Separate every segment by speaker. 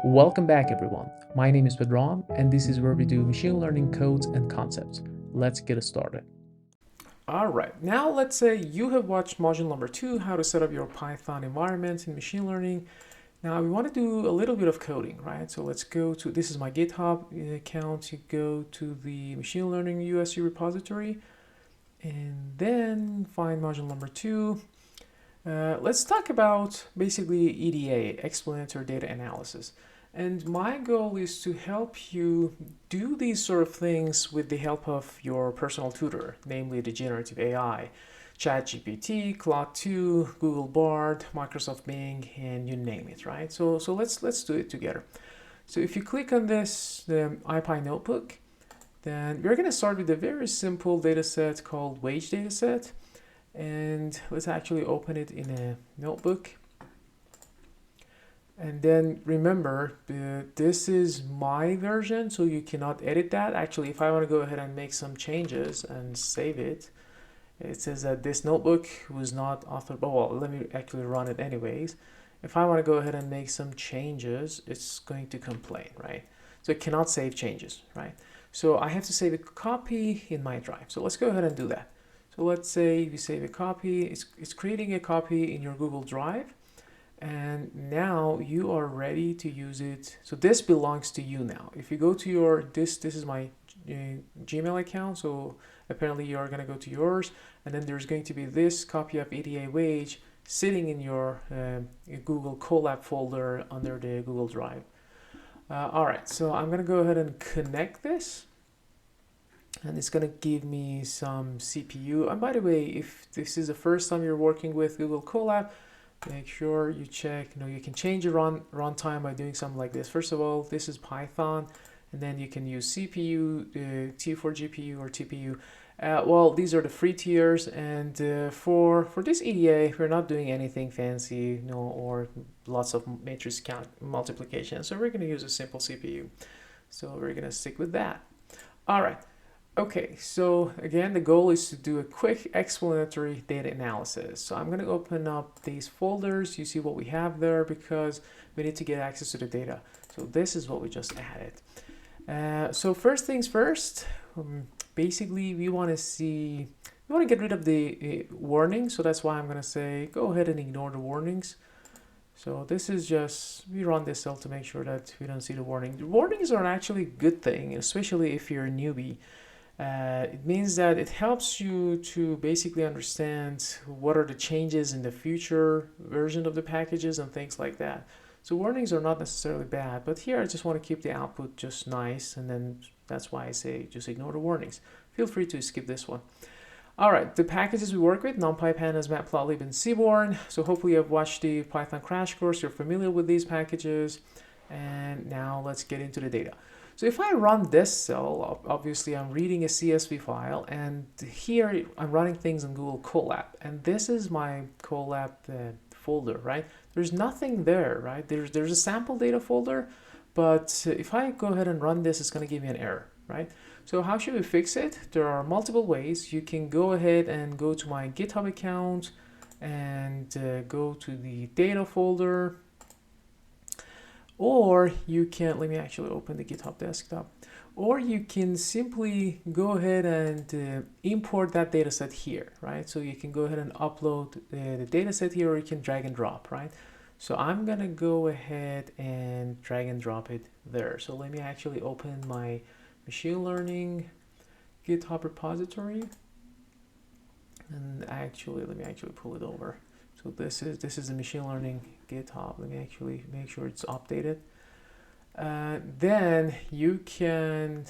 Speaker 1: Welcome back, everyone. My name is Pedram, and this is where we do machine learning codes and concepts. Let's get started. All right, now let's say you have watched module number 2, how to set up your Python environment in machine learning. Now we want to do a little bit of coding, right? So let's go to, this is my GitHub account. You go to the machine learning USC repository and then find module number 2. Let's talk about basically EDA, Explanatory Data Analysis. And my goal is to help you do these sort of things with the help of your personal tutor, namely the generative AI, ChatGPT, Claude 2, Google Bard, Microsoft Bing, and you name it, right? So let's do it together. So if you click on this, the IPy notebook, then we're going to start with a very simple data set called wage data set. And let's actually open it in a notebook. And then remember, this is my version, so you cannot edit that. Actually, if I want to go ahead and make some changes and save it, it says that this notebook was not authored. Oh, well, let me actually run it anyways. If I want to go ahead and make some changes, it's going to complain, right? So it cannot save changes, right? So I have to save a copy in my drive. So let's go ahead and do that. So let's say we save a copy. It's creating a copy in your Google Drive. And now you are ready to use it. So this belongs to you now. If you go to your, this is my Gmail account. So apparently you are going to go to yours. And then there's going to be this copy of EDA wage sitting in your Google Colab folder under the Google Drive. All right, so I'm going to go ahead and connect this. And it's going to give me some CPU. And by the way, if this is the first time you're working with Google Colab, make sure you check, you can change your runtime by doing something like this. First of all, this is Python, and then you can use CPU, T for GPU or TPU. Well, these are the free tiers, and for this EDA, we're not doing anything fancy, or lots of matrix count multiplication. So we're going to use a simple CPU. So we're going to stick with that. All right. Okay, so again, the goal is to do a quick explanatory data analysis. So I'm going to open up these folders. You see what we have there because we need to get access to the data. So this is what we just added. So first things first, basically we want to get rid of the warnings. So that's why I'm going to say, go ahead and ignore the warnings. So this is just, we run this cell to make sure that we don't see the warning. The warnings are actually a good thing, especially if you're a newbie. It means that it helps you to basically understand what are the changes in the future version of the packages and things like that. So warnings are not necessarily bad, but here I just want to keep the output just nice, and then that's why I say just ignore the warnings. Feel free to skip this one. All right, the packages we work with, NumPy, Pandas, Matplotlib, and Seaborn. So hopefully you've watched the Python crash course, you're familiar with these packages, and now let's get into the data. So if I run this cell, obviously I'm reading a CSV file, and here I'm running things in Google Colab, and this is my Colab folder, right? There's nothing there, right? There's a sample data folder, but if I go ahead and run this, it's going to give me an error, right? So how should we fix it? There are multiple ways. You can go ahead and go to my GitHub account and go to the data folder. Or you can, let me actually open the GitHub desktop. Or you can simply go ahead and import that data set here, right? So you can go ahead and upload the data set here, or you can drag and drop, right? So I'm gonna go ahead and drag and drop it there. So let me actually open my machine learning GitHub repository. And actually, let me actually pull it over. So this is the machine learning GitHub. Let me actually make sure it's updated. Then you can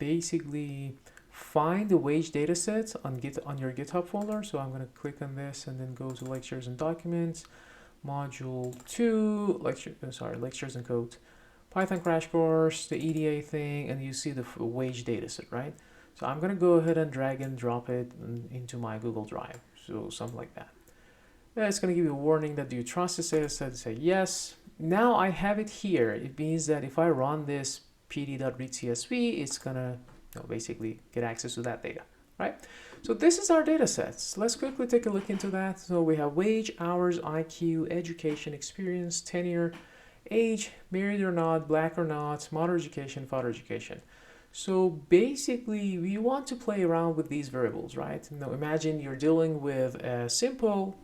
Speaker 1: basically find the wage data set on your GitHub folder. So I'm going to click on this and then go to lectures and documents, module 2, lectures and code, Python crash course, the EDA thing, and you see the wage data set, right? So I'm going to go ahead and drag and drop it into my Google Drive. So something like that. It's going to give you a warning that do you trust this data set? Say yes. Now I have it here. It means that if I run this pd.readcsv, it's going to basically get access to that data, right? So this is our data sets. Let's quickly take a look into that. So we have wage, hours, IQ, education, experience, tenure, age, married or not, black or not, mother education, father education. So basically, we want to play around with these variables, right? Now imagine you're dealing with a simple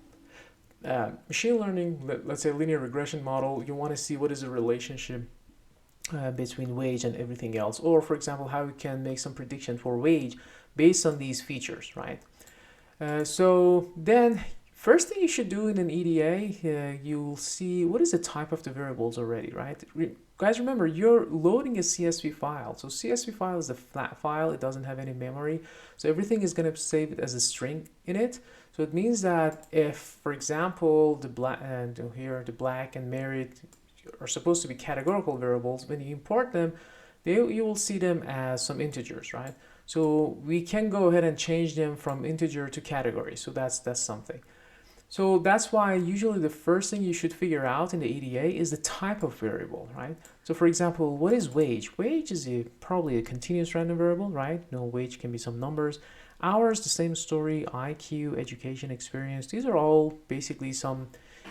Speaker 1: machine learning, let's say linear regression model. You want to see what is the relationship between wage and everything else, or for example, how we can make some prediction for wage based on these features, right? So then, first thing you should do in an EDA, you'll see what is the type of the variables already, right? Guys, remember, you're loading a CSV file. So CSV file is a flat file. It doesn't have any memory. So everything is going to save it as a string in it. So it means that if, for example, the black and here the black and married are supposed to be categorical variables, when you import them, you will see them as some integers, right? So we can go ahead and change them from integer to category. So that's something. So that's why usually the first thing you should figure out in the EDA is the type of variable, right? So for example, what is wage? Wage is probably a continuous random variable, right? No, wage can be some numbers. Hours, the same story. IQ, education, experience. These are all basically some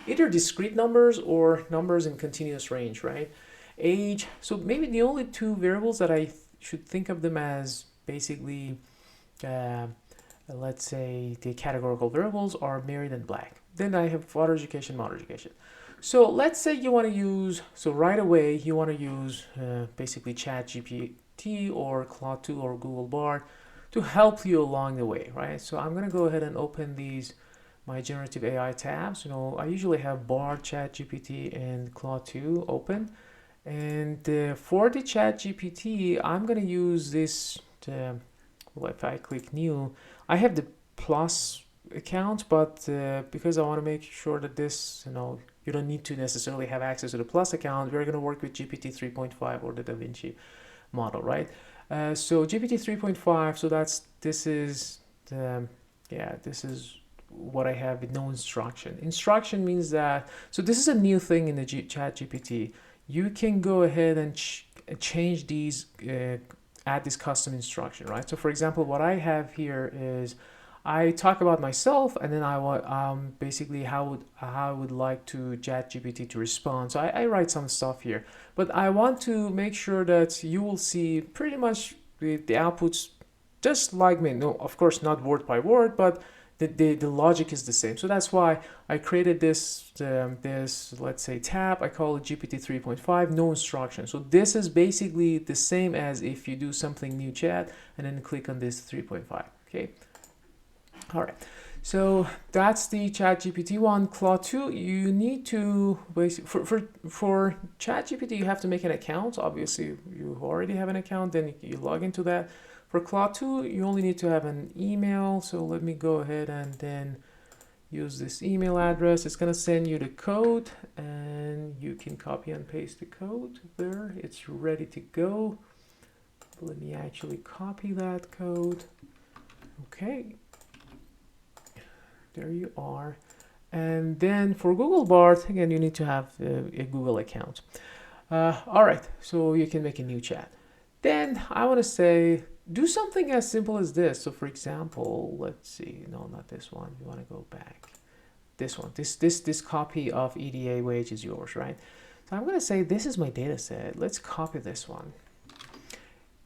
Speaker 1: either discrete numbers or numbers in continuous range, right? Age. So maybe the only two variables that I should think of them as basically let's say the categorical variables are married and black. Then I have father education, mother education. So let's say you want to use, so right away you want to use basically ChatGPT or Claude 2 or Google Bard to help you along the way, right? So I'm going to go ahead and open these, my generative AI tabs. I usually have Bard, ChatGPT, and Claude 2 open. And for the ChatGPT, I'm going to use this, well, if I click new, I have the plus account, but because I want to make sure that this, you don't need to necessarily have access to the plus account, we're going to work with GPT 3.5 or the DaVinci model, right? So GPT 3.5, so this is what I have with no instruction. Instruction means that, so this is a new thing in the ChatGPT. You can go ahead and change these, add this custom instruction, right? So for example, what I have here is I talk about myself, and then I want basically how I would like to ChatGPT to respond. So I write some stuff here, but I want to make sure that you will see pretty much the outputs just like me. No, of course not word by word, but the logic is the same. So that's why I created this let's say tab. I call it GPT 3.5, no instruction. So this is basically the same as if you do something new chat and then click on this 3.5. Okay. All right. So that's the ChatGPT one. Claude 2, you need to for ChatGPT you have to make an account. Obviously, you already have an account, then you log into that. For Claude 2, you only need to have an email. So let me go ahead and then use this email address. It's going to send you the code, and you can copy and paste the code there. It's ready to go. Let me actually copy that code. Okay. There you are. And then for Google Bard, again, you need to have a Google account. All right, so you can make a new chat. Then I want to say, do something as simple as this. So for example, let's see, no, not this one. You want to go back. This one, this copy of EDA wage is yours, right? So I'm going to say, this is my data set. Let's copy this one.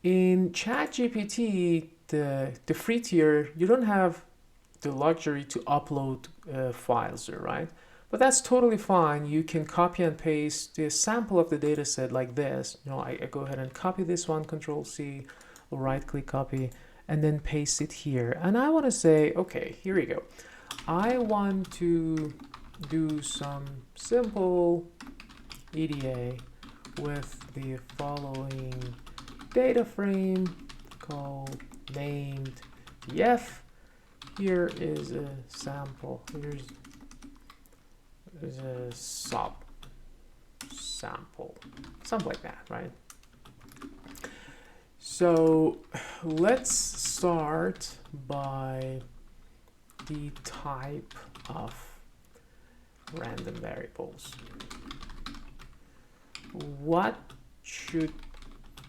Speaker 1: In ChatGPT, the free tier, you don't have the luxury to upload files there, right? But that's totally fine. You can copy and paste the sample of the data set like this. I go ahead and copy this one, Control C, or right click copy, and then paste it here. And I want to say, okay, here we go. I want to do some simple EDA with the following data frame called named df. Here is a sample. Here's a sample, something like that, right? So let's start by the type of random variables. What should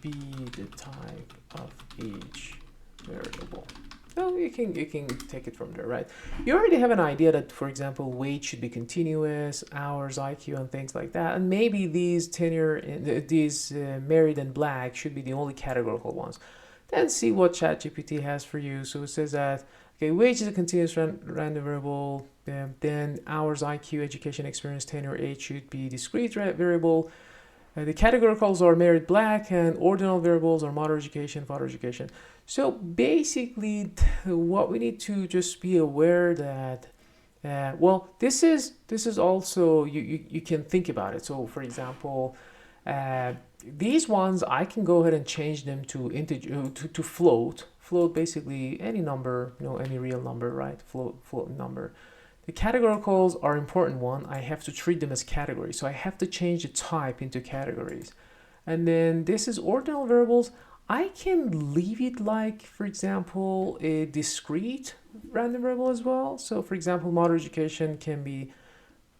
Speaker 1: be the type of each variable? So you can take it from there, right? You already have an idea that, for example, weight should be continuous, hours, IQ, and things like that. And maybe these tenure, these married and black should be the only categorical ones. Then see what ChatGPT has for you. So it says that, okay, wage is a continuous random variable. Then hours, IQ, education, experience, tenure, age should be discrete variable. The categoricals are married black, and ordinal variables are mother education, father education. So basically, what we need to just be aware that, well, this is also, you can think about it. So for example, these ones I can go ahead and change them to integer, to float. Float basically any number, any real number, right? Float number. The categoricals are important one. I have to treat them as categories. So I have to change the type into categories. And then this is ordinal variables. I can leave it like, for example, a discrete random variable as well. So for example, mother education can be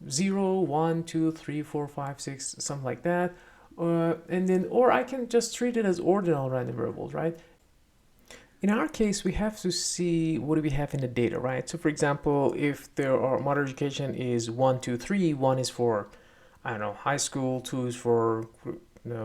Speaker 1: 0, 1, 2, 3, 4, 5, 6, something like that. And then, or I can just treat it as ordinal random variables, right? In our case, we have to see what do we have in the data, right? So for example, if there are mother education is 1, 2, 3, 1 is for, I don't know, high school, 2 is for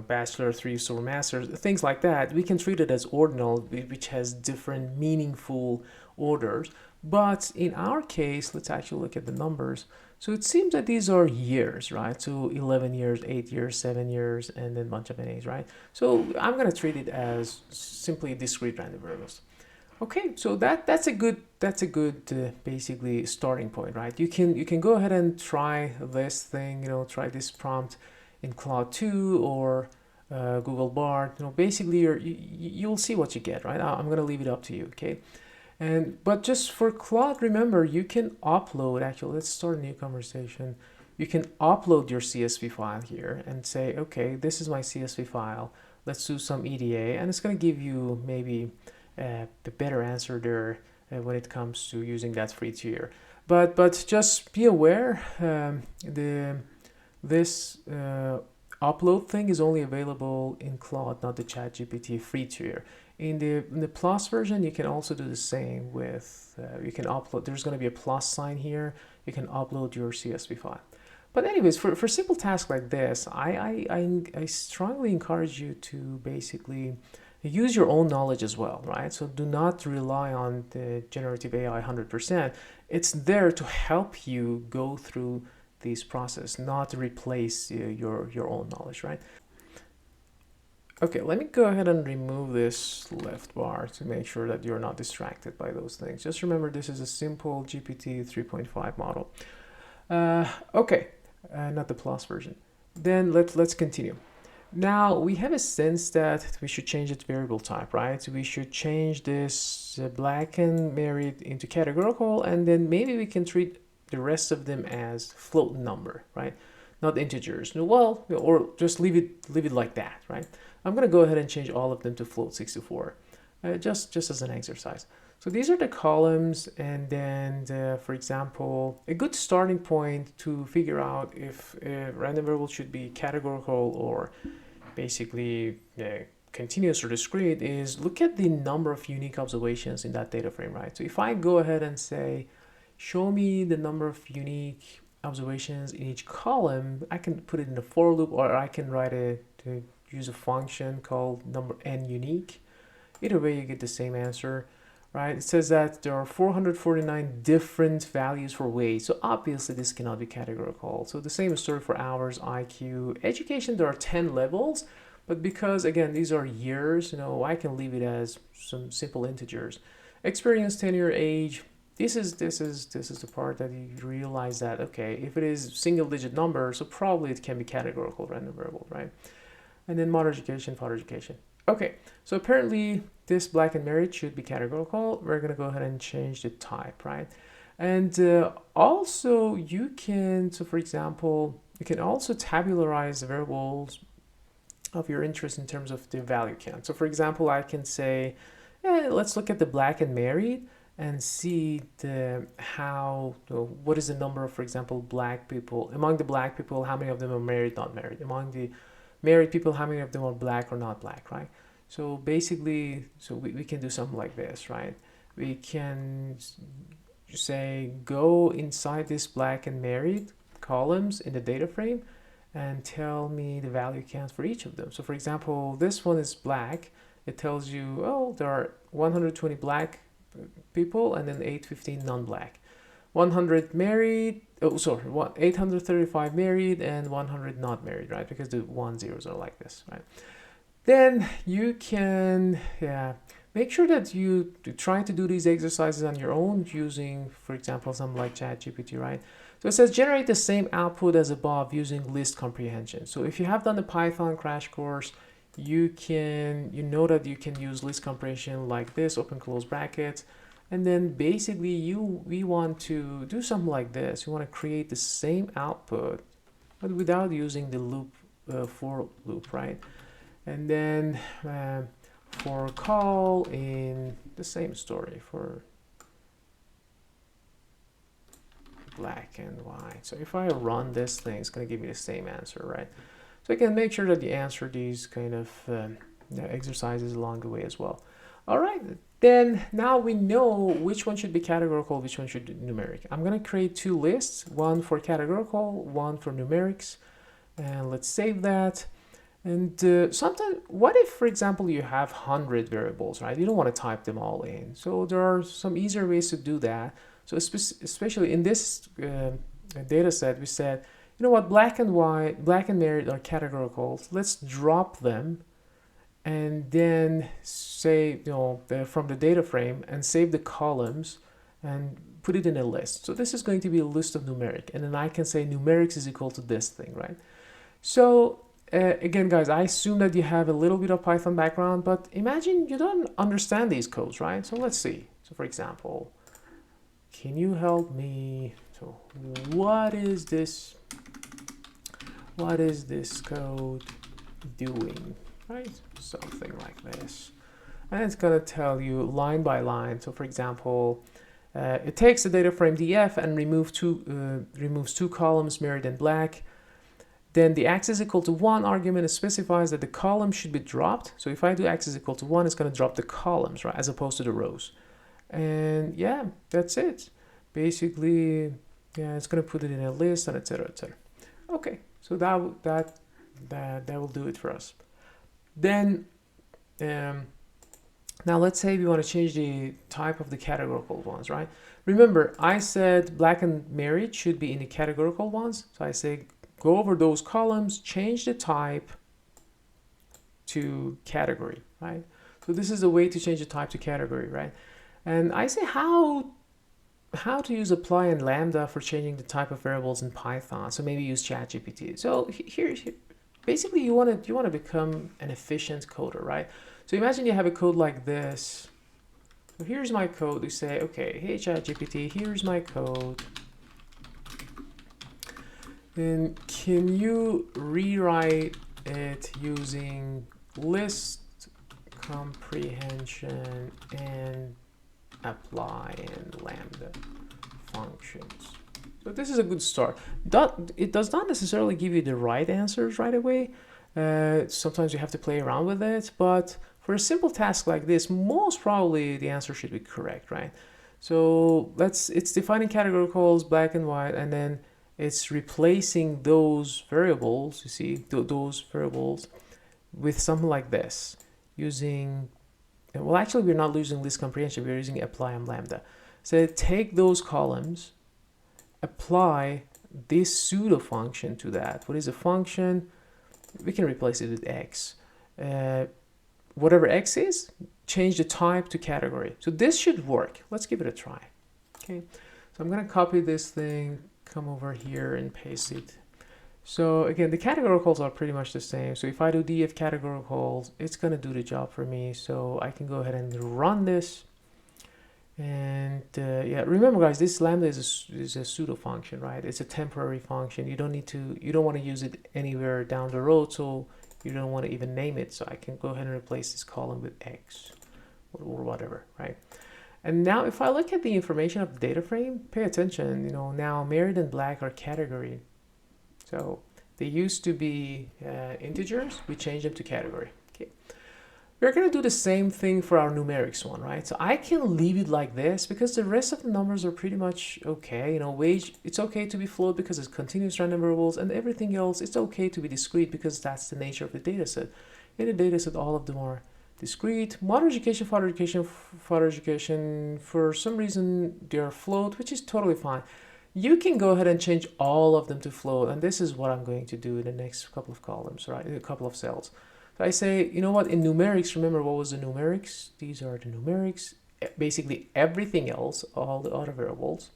Speaker 1: bachelor, 3 is for master's, things like that, we can treat it as ordinal, which has different meaningful orders. But in our case, let's actually look at the numbers. So it seems that these are years, right? So 11 years, 8 years, 7 years, and then a bunch of NAs, right? So I'm going to treat it as simply discrete random variables. Okay, so that's a good basically starting point, right? You can go ahead and try this thing, try this prompt in Claude 2 or Google Bard. Basically you'll see what you get, right? I'm going to leave it up to you, okay? But just for Claude, remember, you can upload, actually, let's start a new conversation. You can upload your CSV file here and say, okay, this is my CSV file. Let's do some EDA, and it's going to give you maybe a better answer there when it comes to using that free tier. But just be aware, this upload thing is only available in Claude, not the ChatGPT free tier. In the plus version, you can also do the same with, you can upload, there's going to be a plus sign here, you can upload your CSV file. But anyways, for simple tasks like this, I strongly encourage you to basically use your own knowledge as well, right? So do not rely on the generative AI 100%. It's there to help you go through this process, not replace your own knowledge, right? Okay, let me go ahead and remove this left bar to make sure that you're not distracted by those things. Just remember, this is a simple GPT 3.5 model. Okay, not the plus version. Then let's continue. Now we have a sense that we should change its variable type, right? So we should change this black and married into categorical, and then maybe we can treat the rest of them as float number, right? Not integers. Well, or just leave it like that, right? I'm going to go ahead and change all of them to float 64, just as an exercise. So these are the columns, and then, for example, a good starting point to figure out if a random variable should be categorical or basically continuous or discrete is look at the number of unique observations in that data frame, right? So if I go ahead and say, show me the number of unique observations in each column, I can put it in a for loop, or I can use a function called number n unique. Either way, you get the same answer, right? It says that there are 449 different values for weight. So obviously this cannot be categorical. So the same story for hours, IQ, education. There are 10 levels, but because again, these are years, I can leave it as some simple integers. Experience, tenure, age. This is the part that you realize that, okay, if it is single digit number, so probably it can be categorical random variable, right? And then mother education, father education. Okay, so apparently this black and married should be categorical. We're going to go ahead and change the type, right? And also you can, so for example, you can also tabularize the variables of your interest in terms of the value count. So for example, I can say, let's look at the black and married and see what is the number of, for example, black people. Among the black people, how many of them are married, not married? Among the married people, how many of them are black or not black, right? So basically, we can do something like this, right? we can say go inside this black and married columns in the data frame and tell me the value counts for each of them. So for example, this one is black. It tells you, oh, there are 120 black people and then 815 non-black. 100 married, oh sorry, 835 married and 100 not married, right? Because the 1 zeros are like this, right? Then you can make sure that you try to do these exercises on your own using, for example, something like ChatGPT, right? So it says generate the same output as above using list comprehension. So if you have done the Python crash course, you know that you can use list comprehension like this, open close brackets. And then basically we want to do something like this. You want to create the same output, but without using the loop, for loop, right? And then for call in the same story for black and white. So if I run this thing, it's going to give me the same answer, right? So I can make sure that you answer these kind of exercises along the way as well. All right, then now we know which one should be categorical, which one should be numeric. I'm going to create two lists, one for categorical, one for numerics, and let's save that. And sometimes, what if, for example, you have 100 variables, right? You don't want to type them all in. So there are some easier ways to do that. So especially in this data set, we said, you know what, black and white, black and married are categorical. Let's drop them and then say, from the data frame and save the columns and put it in a list. So this is going to be a list of numeric. And then I can say numerics is equal to this thing, right? So again, guys, I assume that you have a little bit of Python background, but imagine you don't understand these codes, right? So let's see. So for example, can you help me? So what is this code doing, right? Something like this. And it's going to tell you line by line. So for example, it takes the data frame df and removes two columns, married and black. Then the x is equal to 1 argument, it specifies that the column should be dropped. So if I do x is equal to 1, it's going to drop the columns, right, as opposed to the rows. And yeah, that's it. Basically, yeah, it's going to put it in a list and etc. etc. Okay, so that will do it for us. Then now let's say we want to change the type of the categorical ones, right? Remember, I said black and married should be in the categorical ones. So I say go over those columns, change the type to category, right? So this is a way to change the type to category, right? And I say how to use apply and lambda for changing the type of variables in Python. So maybe use ChatGPT. So here basically you want to become an efficient coder, right? So imagine you have a code like this. So here's my code. You say, okay, hey ChatGPT, here's my code. Then can you rewrite it using list comprehension and apply and lambda functions? So this is a good start. It does not necessarily give you the right answers right away. Sometimes you have to play around with it, but for a simple task like this, most probably the answer should be correct, right? So it's defining categoricals, black and white, and then it's replacing those variables, you see, those variables with something like this, using, well, actually, we're not using list comprehension, we're using apply and lambda. So take those columns, apply this pseudo function to that. What is a function? We can replace it with x. Whatever x is, change the type to category. So this should work. Let's give it a try. Okay, so I'm going to copy this thing, come over here and paste it. So again, the categoricals are pretty much the same. So if I do df categoricals, it's going to do the job for me. So I can go ahead and run this. And yeah, remember guys, this lambda is a pseudo function, right? It's a temporary function. You don't want to use it anywhere down the road, so you don't want to even name it. So I can go ahead and replace this column with x or whatever, right? And now if I look at the information of the data frame, pay attention, now married and black are category. So they used to be integers, we changed them to category. Okay. We're going to do the same thing for our numerics one, right? So I can leave it like this because the rest of the numbers are pretty much okay. You know, wage, it's okay to be float because it's continuous random variables, and everything else, it's okay to be discrete because that's the nature of the data set. In the data set, all of them are discrete. Modern education, further education, for some reason, they're float, which is totally fine. You can go ahead and change all of them to float, and this is what I'm going to do in the next couple of columns, right? In a couple of cells. So I say, you know what, in numerics, remember what was the numerics? These are the numerics. Basically everything else, all the other variables.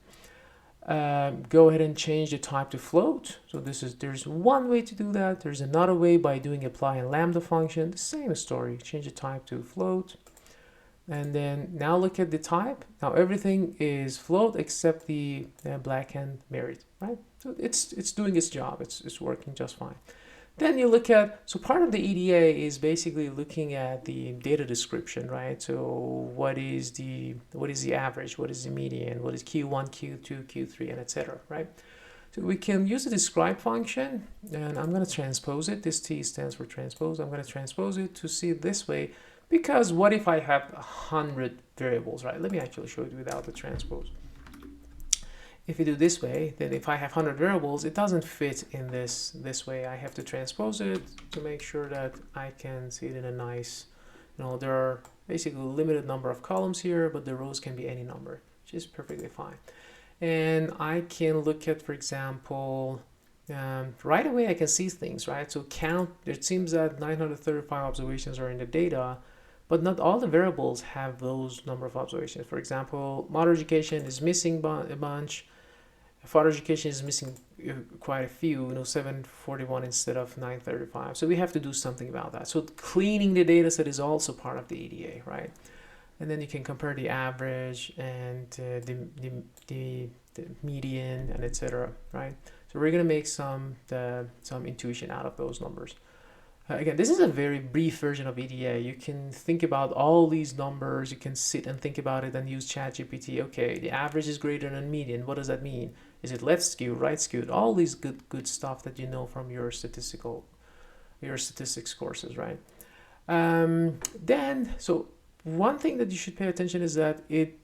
Speaker 1: Go ahead and change the type to float. So there's one way to do that. There's another way by doing apply and lambda function. The same story, change the type to float. And then now look at the type. Now everything is float except the black and merit, right? So it's doing its job. It's working just fine. Then you look at, so part of the EDA is basically looking at the data description, right? So what is the average? What is the median? What is Q1, Q2, Q3, and etc., right? So we can use the describe function, and I'm going to transpose it. This T stands for transpose. I'm going to transpose it to see it this way, because what if I have 100 variables, right? Let me actually show it without the transpose. If you do this way, then if I have 100 variables, it doesn't fit in this way. I have to transpose it to make sure that I can see it in a nice, you know, there are basically a limited number of columns here, but the rows can be any number, which is perfectly fine. And I can look at, for example, right away I can see things, right? So count, it seems that 935 observations are in the data, but not all the variables have those number of observations. For example, modern education is missing a bunch. Further education is missing quite a few, you know, 741 instead of 935. So we have to do something about that. So cleaning the data set is also part of the EDA, right? And then you can compare the average and the median and etc., right? So we're going to make some intuition out of those numbers. Again, this is a very brief version of EDA. You can think about all these numbers. You can sit and think about it and use ChatGPT. Okay, the average is greater than median. What does that mean? Is it left skewed, right skewed? All these good stuff that you know from your statistics courses, right? Then, so one thing that you should pay attention is that it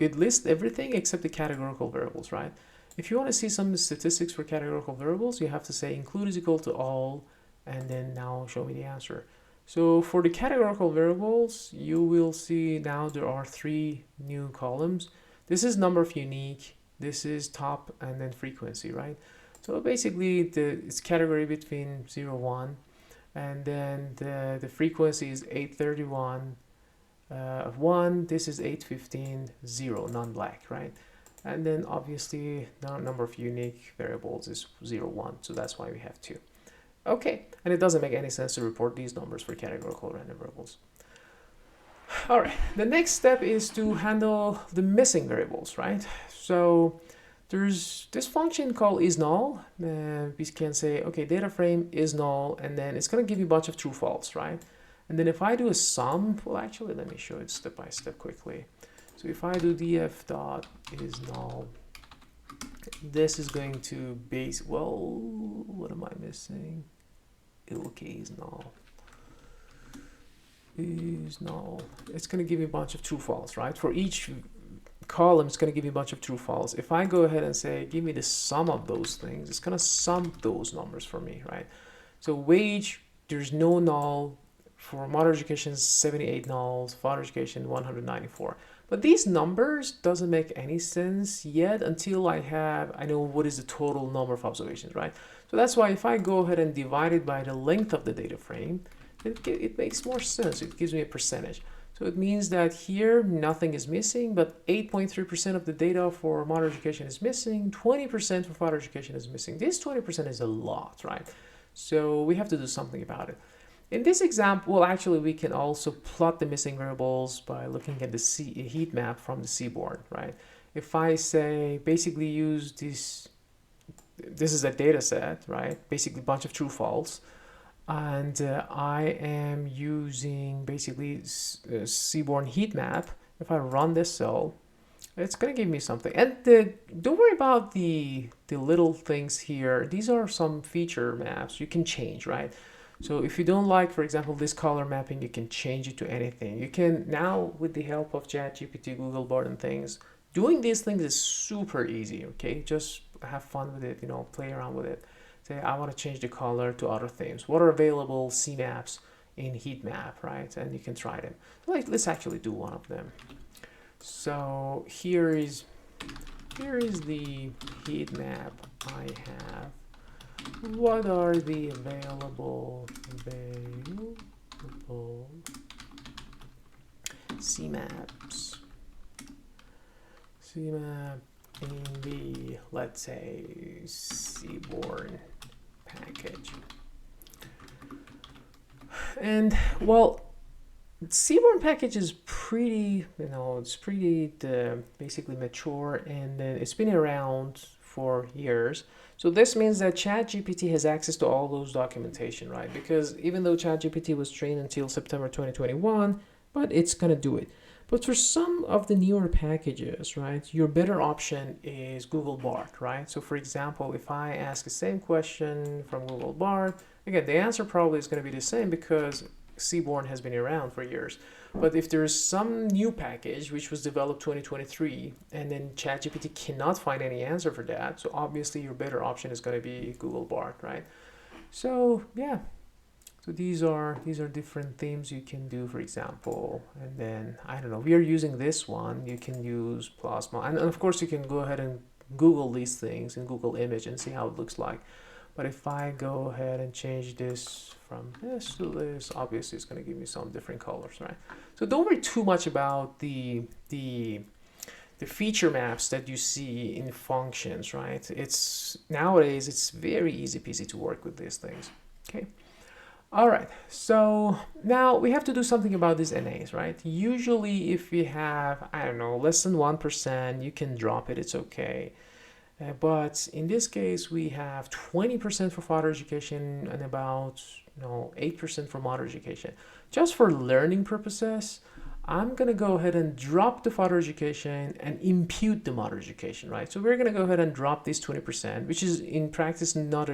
Speaker 1: lists everything except the categorical variables, right? If you want to see some statistics for categorical variables, you have to say include is equal to all, and then now show me the answer. So for the categorical variables, you will see now there are 3 new columns. This is number of unique, this is top, and then frequency, right? So basically it's category between 0, 1, and then the frequency is 831 of 1, this is 815, 0, non-black, right? And then obviously the number of unique variables is 0, 1, so that's why we have 2. Okay, and it doesn't make any sense to report these numbers for categorical random variables. All right, the next step is to handle the missing variables, right? So there's this function called isNull. We can say, okay, data frame is null, and then it's going to give you a bunch of true false, right? And then if I do a sum, well, actually, let me show it step by step quickly. So if I do df dot is null, this is going to base, well, what am I missing? Okay, is null. Is null. It's going to give me a bunch of true false, right? For each column, it's going to give me a bunch of true false. If I go ahead and say, give me the sum of those things, it's going to sum those numbers for me, right? So wage, there's no null. For modern education, 78 nulls. For education, 194. But these numbers doesn't make any sense yet until I know what is the total number of observations, right? So that's why if I go ahead and divide it by the length of the data frame, it makes more sense. It gives me a percentage. So it means that here nothing is missing, but 8.3% of the data for modern education is missing, 20% for further education is missing. This 20% is a lot, right? So we have to do something about it. In this example, well, actually, we can also plot the missing variables by looking at the heat map from the seaboard, right? If I say, basically use this is a data set, right? Basically a bunch of true false. And I am using basically seaborne heat map. If I run this cell, it's going to give me something. And don't worry about the little things here. These are some feature maps you can change, right? So if you don't like, for example, this color mapping, you can change it to anything. You can now, with the help of ChatGPT, Google Bard and things, doing these things is super easy, okay? Just have fun with it, play around with it. Say, I want to change the color to other themes. What are available CMaps in heat map, right? And you can try them. Let's actually do one of them. So here is the heat map I have. What are the available CMaps? CMap in the, let's say, Seaborn package. And well, Seaborn package is pretty, it's pretty basically mature, and it's been around for years. So this means that ChatGPT has access to all those documentation, right? Because even though ChatGPT was trained until September 2021, but it's gonna do it. But for some of the newer packages, right, your better option is Google Bard, right? So for example, if I ask the same question from Google Bard, again, the answer probably is gonna be the same because Seaborn has been around for years. But if there's some new package which was developed 2023 and then ChatGPT cannot find any answer for that, so obviously your better option is going to be Google Bard, right? So yeah, so these are different themes you can do, for example. And then I don't know, we are using this one. You can use Plasma, and of course you can go ahead and Google these things in Google Image and see how it looks like. But if I go ahead and change this from this to this, obviously it's going to give me some different colors, right? So don't worry too much about the feature maps that you see in functions, right? Nowadays it's very easy peasy to work with these things. Okay. All right. So now we have to do something about these NAs, right? Usually if we have, I don't know, less than 1%, you can drop it. It's okay. But in this case, we have 20% for further education and about 8% for moderate education. Just for learning purposes, I'm going to go ahead and drop the further education and impute the moderate education, right? So we're going to go ahead and drop this 20%, which is in practice not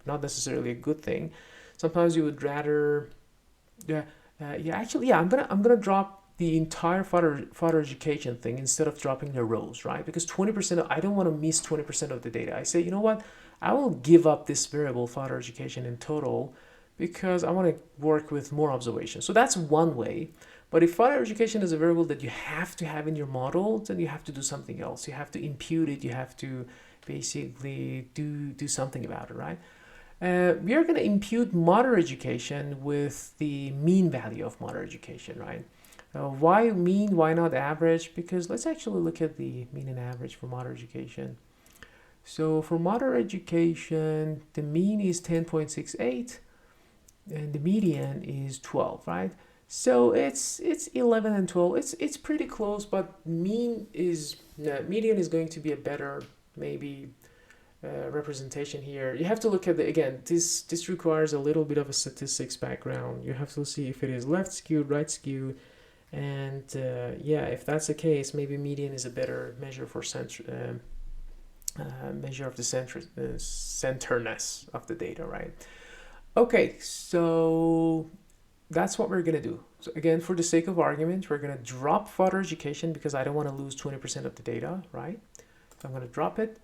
Speaker 1: necessarily a good thing. Sometimes you would rather, I'm gonna drop the entire further education thing instead of dropping the rows, right? Because 20%, I don't want to miss 20% of the data. I say, you know what? I will give up this variable further education in total because I want to work with more observations. So that's one way. But if further education is a variable that you have to have in your model, then you have to do something else. You have to impute it. You have to basically do something about it, right? We are going to impute moderate education with the mean value of moderate education, right? Why mean? Why not average? Because let's actually look at the mean and average for moderate education. So for moderate education, the mean is 10.68 and the median is 12, right? So it's 11 and 12. It's pretty close, but median is going to be a better maybe representation here. You have to look at again, this requires a little bit of a statistics background. You have to see if it is left skewed, right skewed. And if that's the case, maybe median is a better measure for measure of the centerness of the data, right? Okay, so that's what we're gonna do. So again, for the sake of argument, we're gonna drop further education because I don't want to lose 20% of the data, right? So I'm gonna drop it.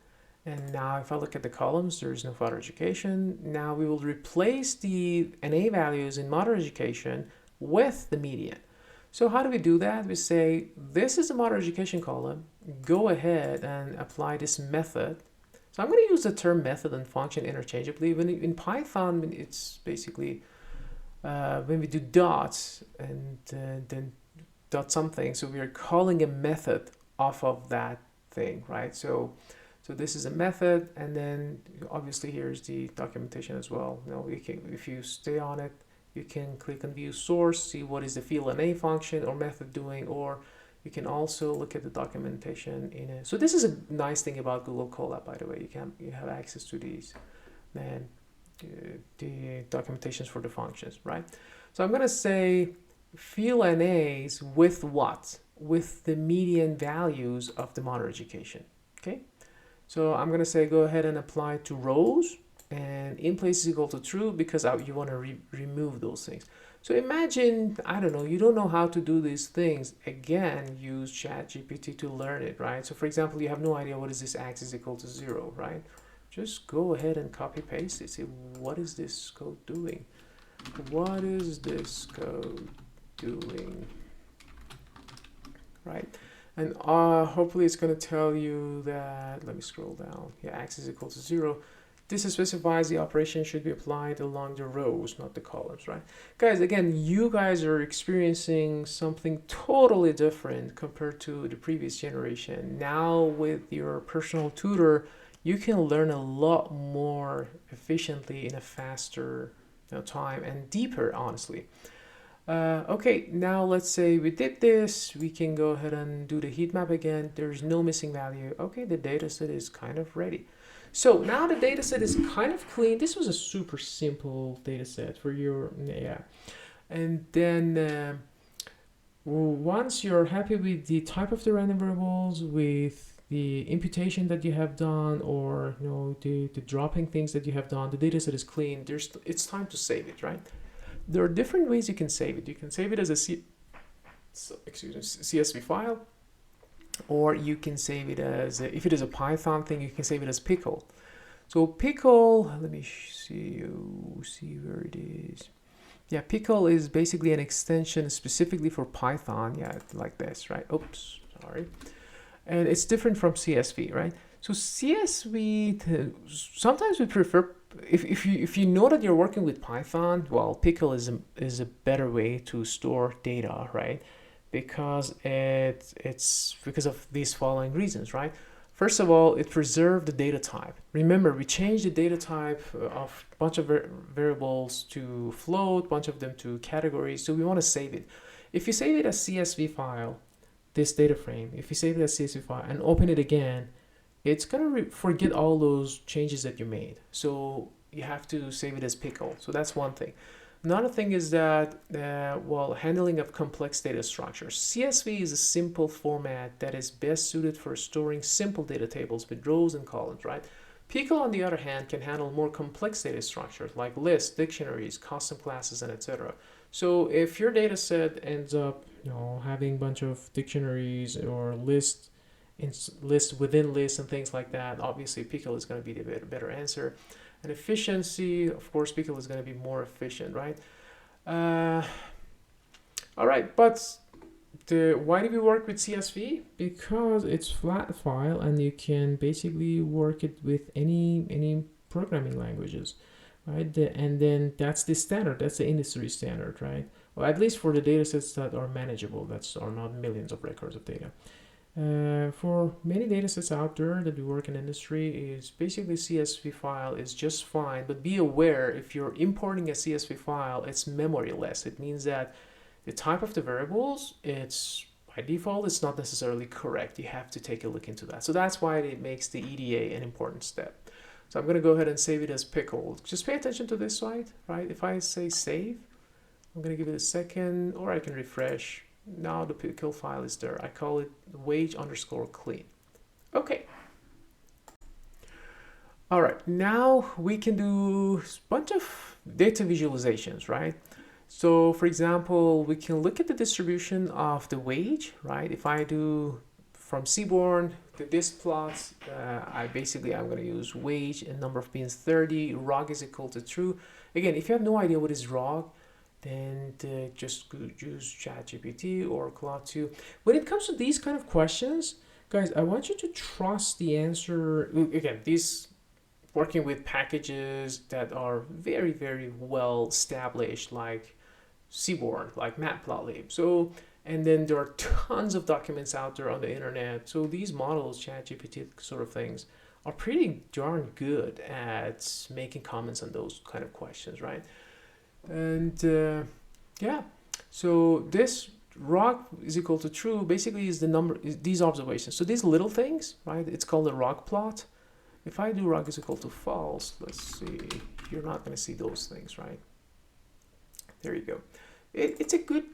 Speaker 1: And now if I look at the columns, there's no further education. Now we will replace the NA values in moderate education with the median. So how do we do that? We say, this is the moderate education column. Go ahead and apply this method. So I'm going to use the term method and function interchangeably. When in Python, it's basically when we do dots and then dot something. So we are calling a method off of that thing, right? So this is a method, and then obviously here's the documentation as well. If you stay on it, you can click on view source, see what is the field NA function or method doing, or you can also look at the documentation in it. So this is a nice thing about Google Colab, by the way. You have access to these and the documentations for the functions, right? So I'm gonna say field NAs with what? With the median values of the moderate education. Okay. So I'm gonna say go ahead and apply to rows. and in place is equal to true because you want to remove those things. So imagine, I don't know, you don't know how to do these things. Again, use ChatGPT to learn it, right? So for example, you have no idea what is this x is equal to 0, right? Just go ahead and copy paste it. Say, what is this code doing? What is this code doing? Right? And hopefully it's going to tell you that, let me scroll down. Yeah, x is equal to 0. This specifies the operation should be applied along the rows, not the columns, right? Guys, again, you guys are experiencing something totally different compared to the previous generation. Now with your personal tutor, you can learn a lot more efficiently in a faster time and deeper, honestly. Okay, now let's say we did this, we can go ahead and do the heat map again. There's no missing value. Okay, the data set is kind of ready. So now the data set is kind of clean. This was a super simple data set for your, yeah. And then once you're happy with the type of the random variables, with the imputation that you have done, or the dropping things that you have done, the data set is clean. It's time to save it, right? There are different ways you can save it. You can save it as a CSV file, or you can save it as, if it is a Python thing, you can save it as pickle. So pickle, let me see where it is. Yeah, pickle is basically an extension specifically for Python. Yeah, like this, right? Oops, sorry. And it's different from CSV, right? So CSV, sometimes we prefer, if you know that you're working with Python, well, pickle is a better way to store data, right? Because it's because of these following reasons, right? First of all, it preserved the data type. Remember, we changed the data type of a bunch of variables to float, a bunch of them to categories, so we want to save it. If you save it as CSV file, this data frame, if you save it as CSV file and open it again, it's gonna forget all those changes that you made. So you have to save it as pickle. So that's one thing. Another thing is that, well, handling of complex data structures. CSV is a simple format that is best suited for storing simple data tables with rows and columns, right? Pickle, on the other hand, can handle more complex data structures like lists, dictionaries, custom classes, and etc. So if your data set ends up, having a bunch of dictionaries or lists within lists and things like that, obviously Pickle is going to be the better answer. And efficiency, of course, Pickle is going to be more efficient, right? All right, but why do we work with CSV? Because it's flat file and you can basically work it with any programming languages, right? And then that's the standard, that's the industry standard, right? Well, at least for the data sets that are manageable, that are not millions of records of data. For many datasets out there that we work in industry, is basically CSV file is just fine, but be aware if you're importing a CSV file, it's memoryless. It means that the type of the variables, it's by default, it's not necessarily correct. You have to take a look into that. So that's why it makes the EDA an important step. So I'm going to go ahead and save it as pickle. Just pay attention to this side, right? If I say save, I'm going to give it a second, or I can refresh. Now the pickle file is there. I call it wage_clean. Okay. All right, now we can do a bunch of data visualizations, right? So for example, we can look at the distribution of the wage, right? If I do from Seaborn, the disk plots, I'm going to use wage and number of beans 30, ROG is equal to true. Again, if you have no idea what is ROG, then just use ChatGPT or Claude 2. When it comes to these kind of questions, guys, I want you to trust the answer. Again, these working with packages that are very, very well established, like Seaborn, like Matplotlib. So, and then there are tons of documents out there on the internet. So these models, ChatGPT sort of things, are pretty darn good at making comments on those kind of questions, right? And yeah, so this ROG is equal to true basically is the number, these observations. So these little things, right, it's called a ROG plot. If I do ROG is equal to false, let's see, you're not going to see those things, right? There you go. It's a good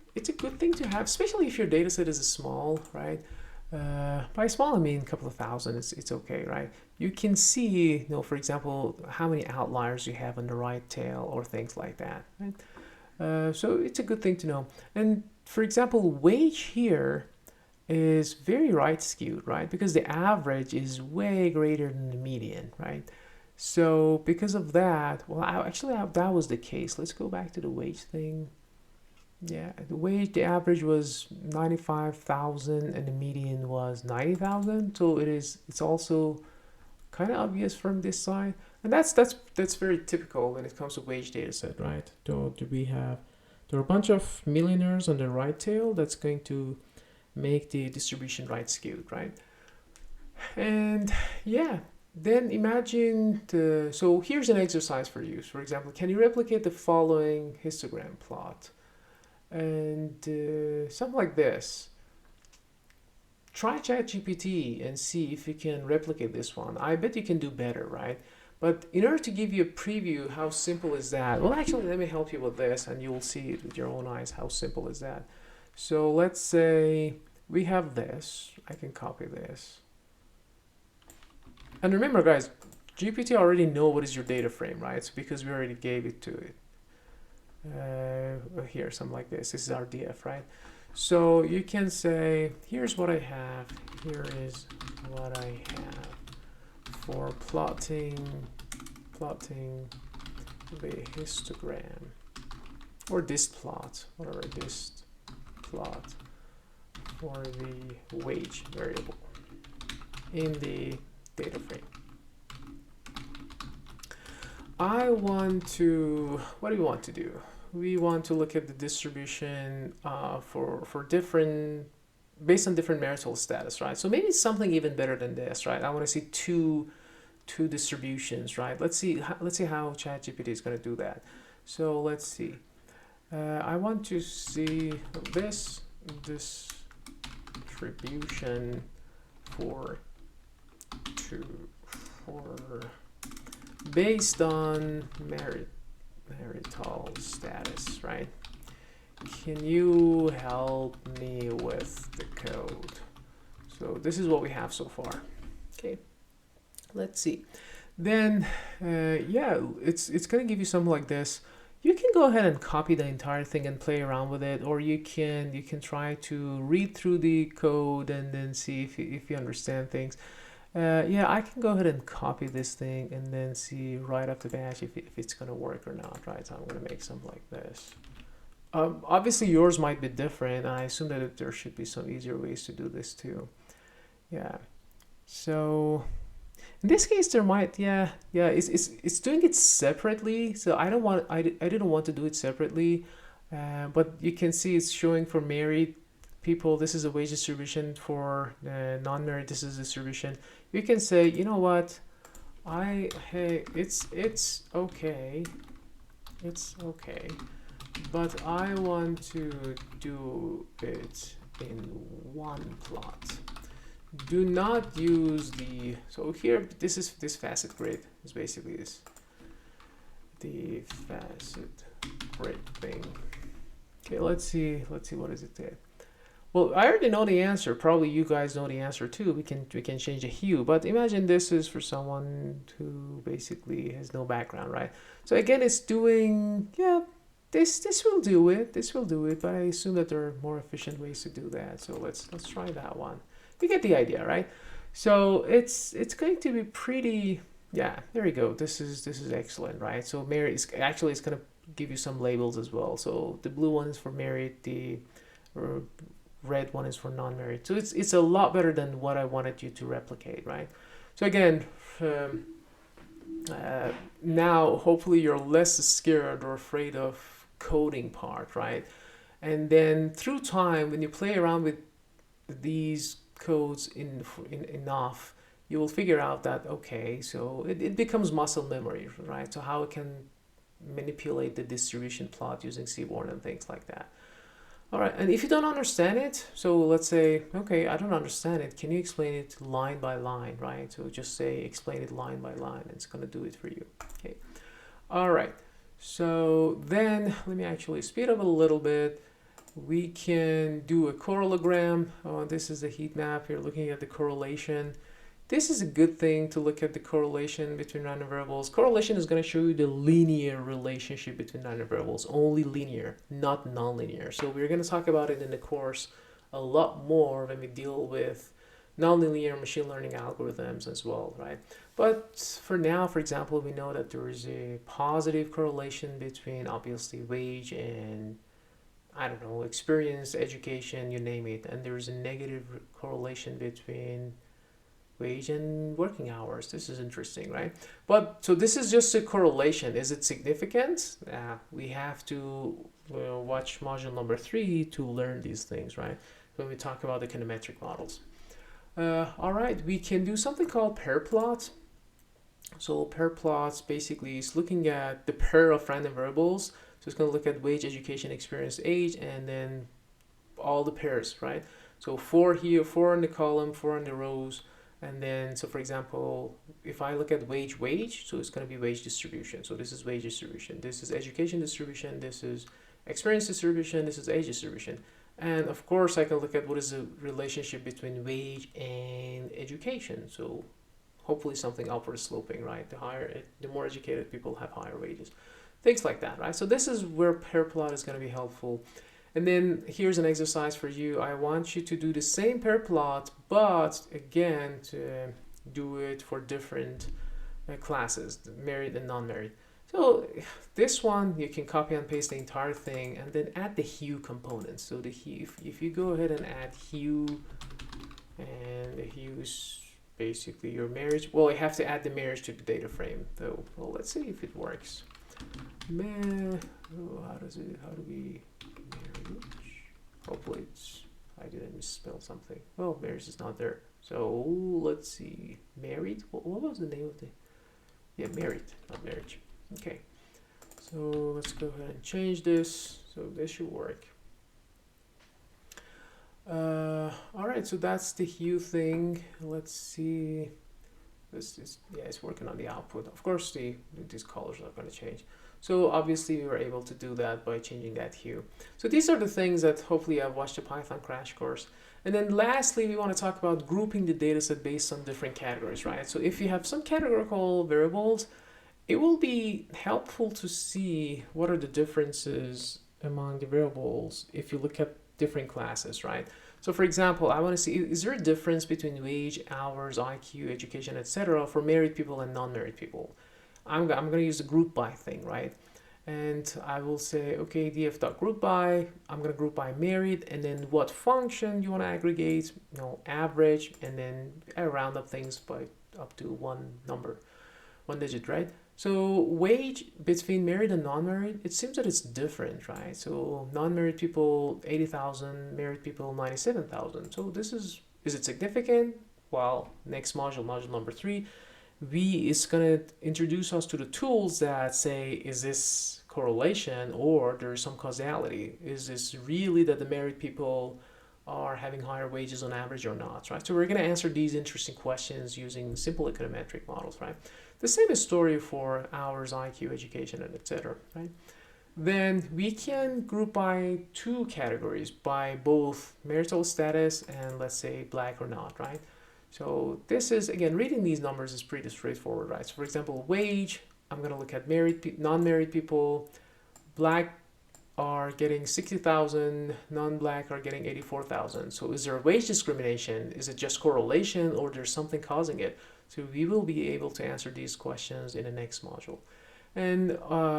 Speaker 1: thing to have, especially if your data set is small, right? By small, I mean a couple of thousand. It's okay, right? You can see, for example, how many outliers you have on the right tail or things like that, right? So it's a good thing to know. And for example, wage here is very right skewed, right? Because the average is way greater than the median, right? So because of that, well, that was the case. Let's go back to the wage thing. Yeah, the average was 95,000 and the median was 90,000. So it's also kind of obvious from this side. And that's very typical when it comes to wage data set, right? There are a bunch of millionaires on the right tail that's going to make the distribution right skewed, right? And yeah, then imagine so here's an exercise for you. For example, can you replicate the following histogram plot? And something like this. Try ChatGPT and see if you can replicate this one. I bet you can do better, right? But in order to give you a preview, how simple is that? Well, actually, let me help you with this and you'll see it with your own eyes. How simple is that? So let's say we have this. I can copy this. And remember, guys, GPT already know what is your data frame, right? So because we already gave it to it. Here, something like this. This is our DF, right? So you can say, here's what I have. Here is what I have for plotting the histogram or dist plot, whatever, dist plot for the wage variable in the data frame. What do we want to do? We want to look at the distribution for different, based on different marital status, right? So maybe something even better than this, right? I want to see two distributions, right? Let's see how ChatGPT is going to do that. So let's see. I want to see this distribution based on marital status, right? Can you help me with the code? So this is what we have so far. Okay, let's see. Then, yeah, it's gonna give you something like this. You can go ahead and copy the entire thing and play around with it, or you can try to read through the code and then see if you understand things. Yeah, I can go ahead and copy this thing and then see right off the bat if it's going to work or not, right? So I'm going to make something like this. Obviously, yours might be different, and I assume that there should be some easier ways to do this too. Yeah. So in this case, there might, yeah, it's doing it separately. So I didn't want to do it separately, but you can see it's showing for married people. This is a wage distribution. For non-married, this is distribution. You can say, you know what, hey, it's okay, but I want to do it in one plot. Do not use so here, this facet grid is basically the facet grid thing. Okay, let's see what is it there. Well, I already know the answer. Probably you guys know the answer too. We can change the hue, but imagine this is for someone who basically has no background, right? So again, it's doing, yeah, this will do it. This will do it, but I assume that there are more efficient ways to do that. So let's try that one. You get the idea, right? So it's going to be pretty, yeah, there you go. This is excellent, right? So married is actually, it's going to give you some labels as well. So the blue one is for married, the red one is for non-married. So it's a lot better than what I wanted you to replicate, right? So again, now hopefully you're less scared or afraid of coding part, right? And then through time, when you play around with these codes enough, you will figure out that, okay, so it becomes muscle memory, right? So how it can manipulate the distribution plot using Seaborn and things like that. All right, and if you don't understand it, so let's say, okay, I don't understand it. Can you explain it line by line, right? So just say, explain it line by line. And it's going to do it for you. Okay. All right. So then let me actually speed up a little bit. We can do a correlogram. This is a heat map. You're looking at the correlation. This is a good thing to look at the correlation between random variables. Correlation is going to show you the linear relationship between random variables, only linear, not nonlinear. So we're going to talk about it in the course a lot more when we deal with nonlinear machine learning algorithms as well, right? But for now, for example, we know that there is a positive correlation between obviously wage and, I don't know, experience, education, you name it. And there is a negative correlation between wage and working hours. This is interesting, right? But so this is just a correlation. Is it significant? We have to watch module number 3 to learn these things, right? When we talk about the kinemetric models. All right, we can do something called pair plot. So pair plots basically is looking at the pair of random variables. So it's going to look at wage, education, experience, age, and then all the pairs, right? So 4 here, 4 in the column, 4 in the rows. And then, so for example, if I look at wage, so it's going to be wage distribution. So this is wage distribution. This is education distribution. This is experience distribution. This is age distribution. And of course, I can look at what is the relationship between wage and education. So hopefully something upward sloping, right? The more educated people have higher wages. Things like that, right? So this is where pair plot is going to be helpful. And then here's an exercise for you. I want you to do the same pair plot, but again, to do it for different classes, married and non-married. So this one, you can copy and paste the entire thing and then add the hue components. So the hue, if you go ahead and add hue, and the hue is basically your marriage. Well, you have to add the marriage to the data frame though. Well, let's see if it works. How do we marriage? Hopefully I didn't misspell something. Well, marriage is not there. So let's see, married. What was the name of the? Yeah, married, not marriage. Okay, so let's go ahead and change this. So this should work. All right, so that's the hue thing. Let's see. This is, yeah, it's working on the output. Of course, these colors are going to change. So obviously we were able to do that by changing that hue. So these are the things that hopefully I've watched a Python crash course. And then lastly, we want to talk about grouping the dataset based on different categories, right? So if you have some categorical variables, it will be helpful to see what are the differences among the variables if you look at different classes, right? So for example, I want to see, is there a difference between wage, hours, IQ, education, etc. for married people and non-married people? I'm going to use the group by thing, right? And I will say, okay, df.group by, I'm going to group by married, and then what function you want to aggregate, you know, average, and then I round up things by up to one digit, right? So wage between married and non-married, it seems that it's different, right? So non-married people, 80,000, married people, 97,000. So is it significant? Well, next module number 3, is going to introduce us to the tools that say, is this correlation or there's some causality? Is this really that the married people are having higher wages on average or not, right? So we're going to answer these interesting questions using simple econometric models, right? The same is story for hours, IQ, education, and etc., right? Then we can group by 2 categories, by both marital status and let's say black or not, right? So this is, again, reading these numbers is pretty straightforward, right? So for example, wage, I'm going to look at non-married people. Black are getting 60,000, non-black are getting 84,000. So is there a wage discrimination? Is it just correlation or there's something causing it? So we will be able to answer these questions in the next module. And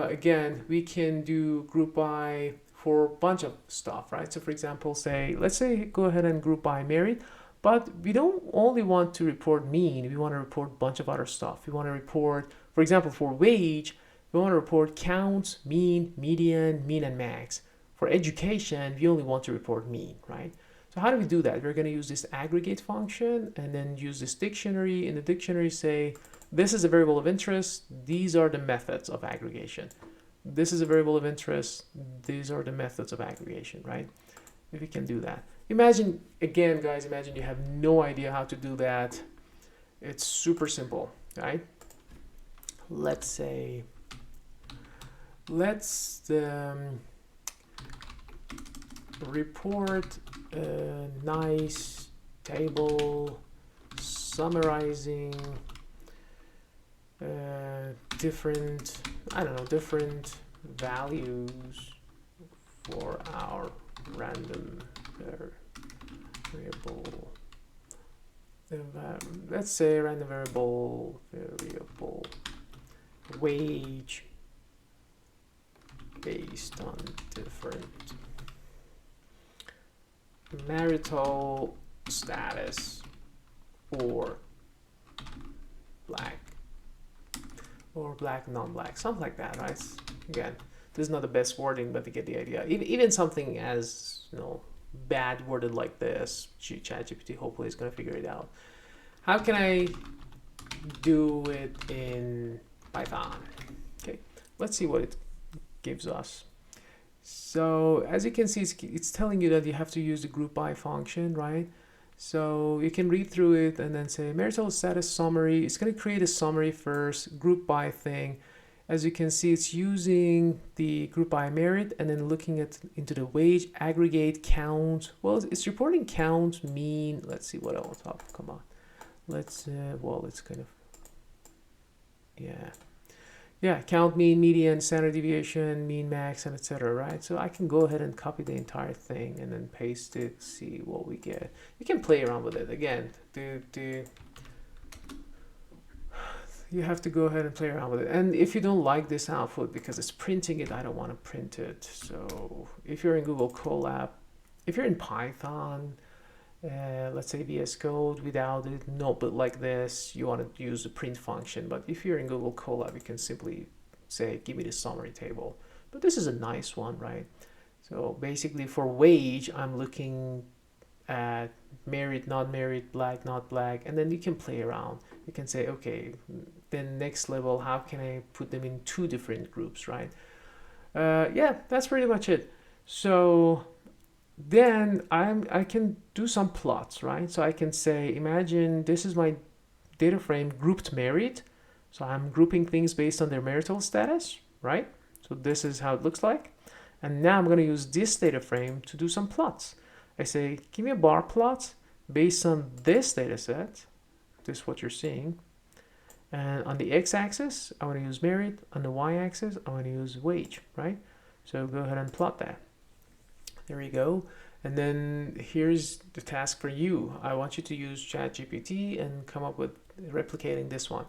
Speaker 1: again, we can do group by for a bunch of stuff, right? So for example, let's say go ahead and group by married. But we don't only want to report mean, we want to report a bunch of other stuff. We want to report, for example, for wage, we want to report count, mean, median, mean, and max. For education, we only want to report mean, right? So how do we do that? We're going to use this aggregate function and then use this dictionary. In the dictionary, say, this is a variable of interest. These are the methods of aggregation. This is a variable of interest. These are the methods of aggregation, right? If we can do that. Imagine, again, guys, imagine you have no idea how to do that. It's super simple, right? Let's say, report a nice table summarizing different, I don't know, different values for our random variable. Let's say random variable wage based on different marital status or black non-black, something like that, right? Again, this is not the best wording, but you get the idea. Even something as, you know, bad worded like this, ChatGPT hopefully is going to figure it out. How can I do it in Python? Okay, let's see what it gives us. So as you can see, it's telling you that you have to use the group by function, right? So you can read through it and then say marital status summary. It's going to create a summary first, group by thing. As you can see, it's using the group by merit and then looking into the wage, aggregate, count. Well, it's reporting count, mean. Let's see what else. Oh, come on. Let's, well, it's kind of, yeah, count, mean, median, standard deviation, mean, max, and etc. Right? So I can go ahead and copy the entire thing and then paste it, see what we get. You can play around with it. Again, you have to go ahead and play around with it. And if you don't like this output because it's printing it, I don't want to print it. So if you're in Google Colab, if you're in Python, let's say VS Code without a notebook like this, you want to use the print function. But if you're in Google Colab, you can simply say, give me the summary table. But this is a nice one, right? So basically for wage, I'm looking at married, not married, black, not black, and then you can play around. You can say, okay, then next level, how can I put them in two different groups, right? Yeah, that's pretty much it. So then I can do some plots, right? So I can say, imagine this is my data frame grouped married. So I'm grouping things based on their marital status, right? So this is how it looks like. And now I'm going to use this data frame to do some plots. I say, give me a bar plot based on this data set. This is what you're seeing. And on the x-axis, I want to use married. On the y-axis, I want to use wage, right? So go ahead and plot that. There you go. And then here's the task for you. I want you to use ChatGPT and come up with replicating this one.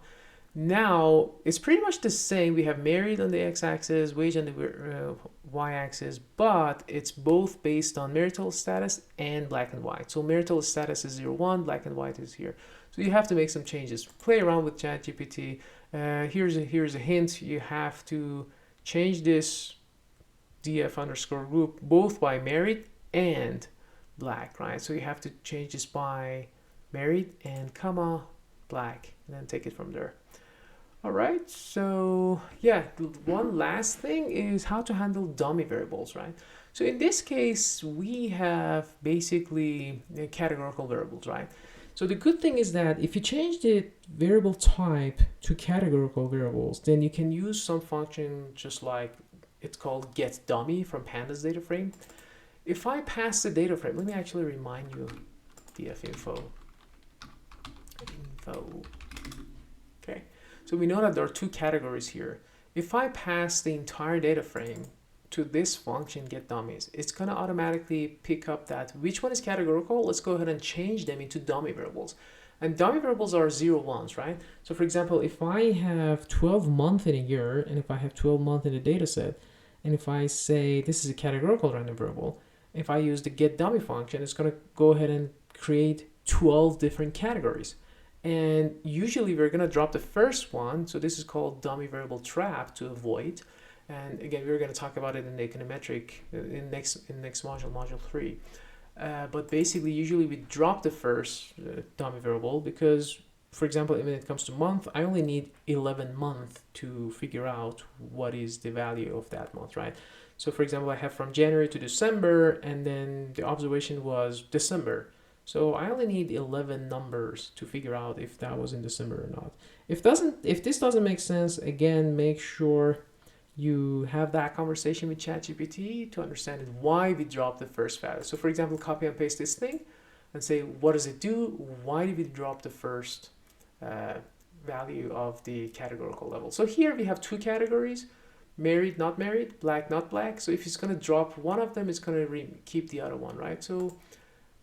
Speaker 1: Now, it's pretty much the same. We have married on the x-axis, wage on the y-axis, but it's both based on marital status and black and white. So marital status is 01, black and white is here. So you have to make some changes. Play around with ChatGPT. Here's a hint. You have to change this df_group both by married and black, right? So you have to change this by married and comma black, and then take it from there. All right, so yeah, one last thing is how to handle dummy variables, right? So in this case, we have basically categorical variables, right? So the good thing is that if you change the variable type to categorical variables, then you can use some function just like it's called getDummy from pandas data frame. If I pass the data frame, let me actually remind you df_info. Okay, so we know that there are two categories here. If I pass the entire data frame to this function getDummies, it's going to automatically pick up that which one is categorical. Let's go ahead and change them into dummy variables. And dummy variables are 0 1s, right? So for example, if I have 12 months in a year, and if I have 12 months in a data set, and if I say this is a categorical random variable, if I use the getDummy function, it's going to go ahead and create 12 different categories. And usually we're going to drop the first one. So this is called dummy variable trap to avoid. And again, we're going to talk about it in the econometric in next module, module 3. But basically, usually we drop the first dummy variable because, for example, when it comes to month, I only need 11 months to figure out what is the value of that month, right? So for example, I have from January to December, and then the observation was December. So I only need 11 numbers to figure out if that was in December or not. If this doesn't make sense, again, make sure you have that conversation with ChatGPT to understand why we dropped the first value. So for example, copy and paste this thing and say, what does it do? Why did we drop the first value of the categorical level? So here we have two categories, married, not married, black, not black. So if it's going to drop one of them, it's going to keep the other one, right? So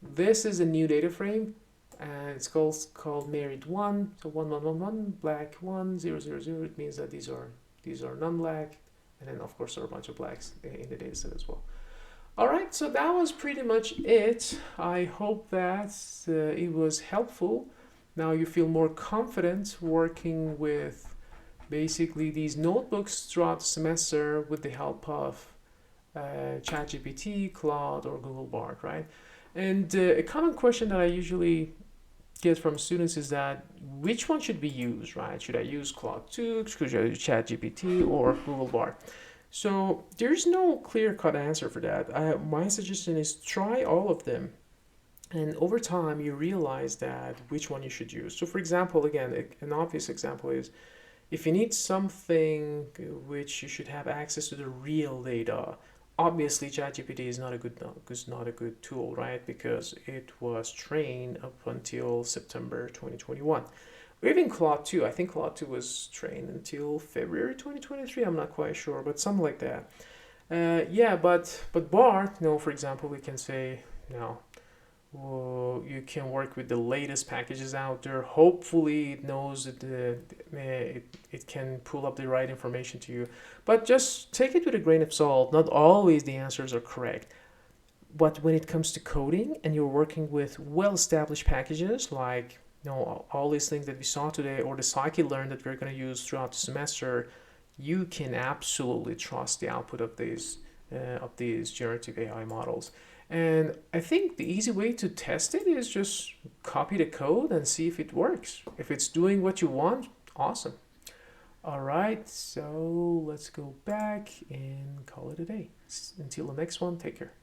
Speaker 1: this is a new data frame, and it's called married 1. So 1, 1, 1, 1, black 1, 0, 0, 0. It means that these are non-black, and then of course there are a bunch of blacks in the data set as well. All right, so that was pretty much it. I hope that it was helpful. Now you feel more confident working with basically these notebooks throughout the semester with the help of ChatGPT, Claude, or Google Bard, right? And a common question that I usually get from students is that which one should be used, right? Should I use Claude 2, should I use ChatGPT, or Google Bard? So there's no clear-cut answer for that. My suggestion is try all of them. And over time, you realize that which one you should use. So for example, again, an obvious example is if you need something which you should have access to the real data, obviously ChatGPT is not a good tool, right? Because it was trained up until September 2021. Or even Claude 2. I think Claude 2 was trained until February 2023. I'm not quite sure, but something like that. Yeah, but Bard, for example, we can say, you can work with the latest packages out there. Hopefully it knows that it can pull up the right information to you. But just take it with a grain of salt. Not always the answers are correct. But when it comes to coding and you're working with well-established packages like all these things that we saw today, or the scikit-learn that we're going to use throughout the semester, you can absolutely trust the output of these generative AI models. And I think the easy way to test it is just copy the code and see if it works. If it's doing what you want, awesome. All right, so let's go back and call it a day. Until the next one, take care.